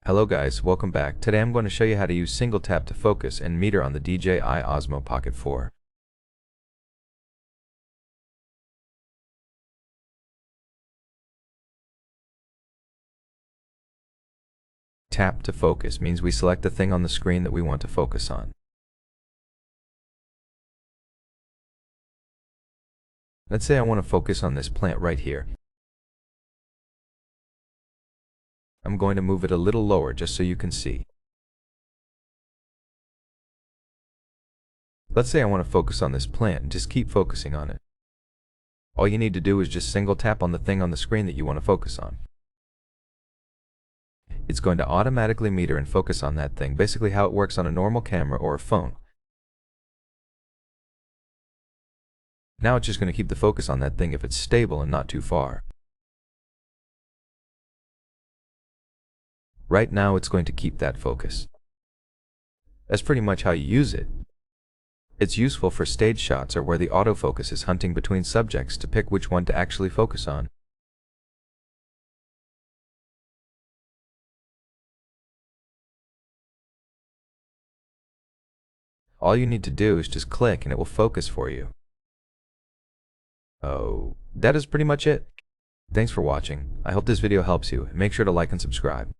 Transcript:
Hello guys, welcome back. Today I'm going to show you how to use single tap to focus and meter on the DJI Osmo Pocket 4. Tap to focus means we select the thing on the screen that we want to focus on. Let's say I want to focus on this plant right here. I'm going to move it a little lower just so you can see. Let's say I want to focus on this plant and just keep focusing on it. All you need to do is just single tap on the thing on the screen that you want to focus on. It's going to automatically meter and focus on that thing, basically how it works on a normal camera or a phone. Now it's just going to keep the focus on that thing if it's stable and not too far. Right now it's going to keep that focus. That's pretty much how you use it. It's useful for stage shots or where the autofocus is hunting between subjects to pick which one to actually focus on. All you need to do is just click and it will focus for you. Oh, that is pretty much it. Thanks for watching. I hope this video helps you. Make sure to like and subscribe.